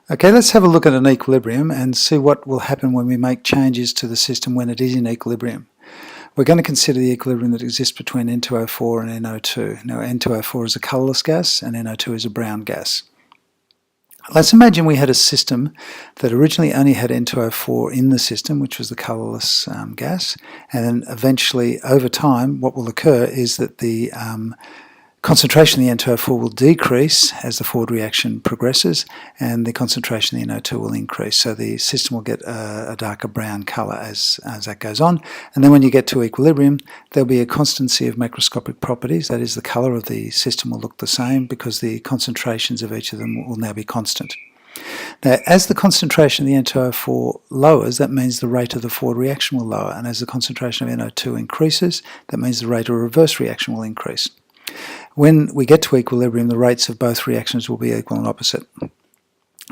Okay, let's have a look at an equilibrium and see what will happen when we make changes to the system when it is in equilibrium. We're going to consider the equilibrium that exists between N2O4 and NO2. Now, N2O4 is a colourless gas and NO2 is a brown gas. Let's imagine we had a system that originally only had N2O4 in the system, which was the colourless gas, and then eventually, over time, what will occur is that the concentration of the N2O4 will decrease as the forward reaction progresses, and the concentration of the NO2 will increase. So the system will get a darker brown colour as that goes on. And then when you get to equilibrium, there'll be a constancy of macroscopic properties. That is, the colour of the system will look the same because the concentrations of each of them will now be constant. Now, as the concentration of the N2O4 lowers, that means the rate of the forward reaction will lower. And as the concentration of NO2 increases, that means the rate of reverse reaction will increase. When we get to equilibrium, the rates of both reactions will be equal and opposite.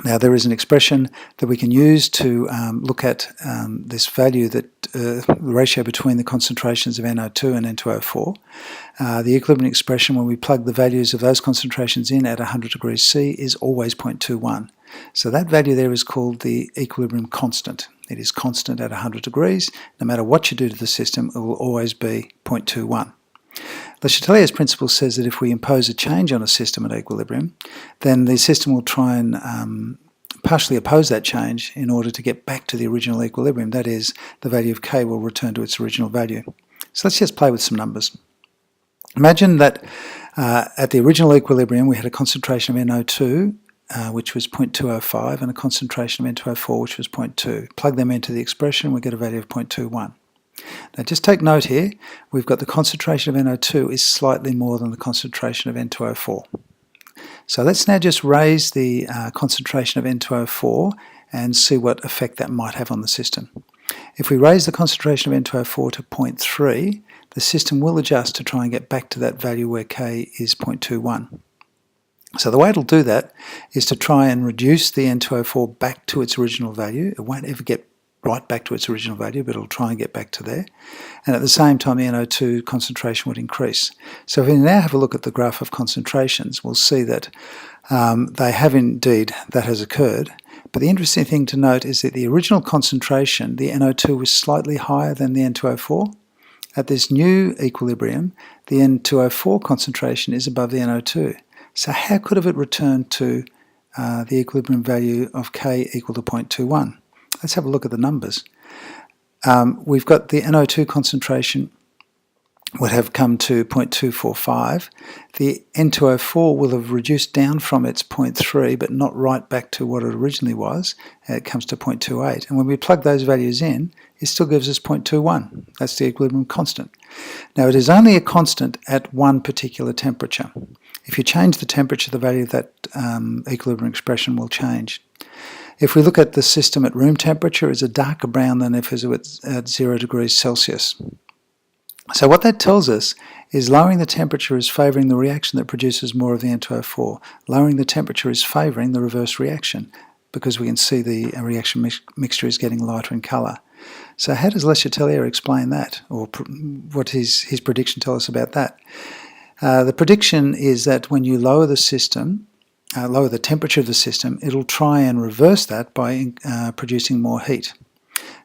Now, there is an expression that we can use to look at this value, that the ratio between the concentrations of NO2 and N2O4. The equilibrium expression, when we plug the values of those concentrations in at 100 degrees C, is always 0.21. So that value there is called the equilibrium constant. It is constant at 100 degrees. No matter what you do to the system, it will always be 0.21. Le Chatelier's principle says that if we impose a change on a system at equilibrium, then the system will try and partially oppose that change in order to get back to the original equilibrium. That is, the value of K will return to its original value. So let's just play with some numbers. Imagine that at the original equilibrium we had a concentration of NO2 which was 0.205 and a concentration of N2O4 which was 0.2. Plug them into the expression, we get a value of 0.21. Now just take note here, we've got the concentration of NO2 is slightly more than the concentration of N2O4. So let's now just raise the concentration of N2O4 and see what effect that might have on the system. If we raise the concentration of N2O4 to 0.3, the system will adjust to try and get back to that value where K is 0.21. So the way it'll do that is to try and reduce the N2O4 back to its original value. It won't ever get right back to its original value, but it'll try and get back to there. And at the same time, the NO2 concentration would increase. So if we now have a look at the graph of concentrations, we'll see that they have indeed, that has occurred. But the interesting thing to note is that the original concentration, the NO2 was slightly higher than the N2O4. At this new equilibrium, the N2O4 concentration is above the NO2. So how could have it returned to the equilibrium value of K equal to 0.21? Let's have a look at the numbers. We've got the NO2 concentration would have come to 0.245. The N2O4 will have reduced down from its 0.3 but not right back to what it originally was. It comes to 0.28. And when we plug those values in, it still gives us 0.21. That's the equilibrium constant. Now it is only a constant at one particular temperature. If you change the temperature, the value of that equilibrium expression will change. If we look at the system at room temperature, it's a darker brown than if it was at 0 degrees Celsius. So what that tells us is lowering the temperature is favouring the reaction that produces more of the N2O4. Lowering the temperature is favouring the reverse reaction because we can see the reaction mixture is getting lighter in colour. So how does Le Chatelier explain that, or what does his prediction tell us about that? The prediction is that when you lower the system, lower the temperature of the system, it'll try and reverse that by producing more heat.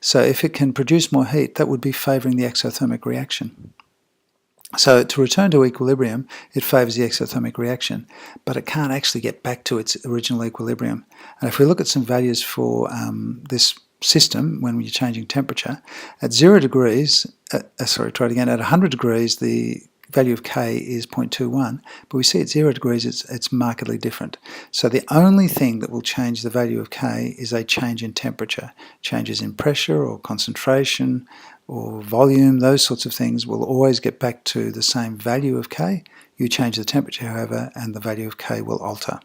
So if it can produce more heat, that would be favouring the exothermic reaction. So to return to equilibrium, it favours the exothermic reaction, but it can't actually get back to its original equilibrium. And if we look at some values for this system when you're changing temperature, at 0 degrees, at 100 degrees, the value of K is 0.21, but we see at 0 degrees it's markedly different. So the only thing that will change the value of K is a change in temperature. Changes in pressure or concentration or volume, those sorts of things will always get back to the same value of K. You change the temperature, however, and the value of K will alter.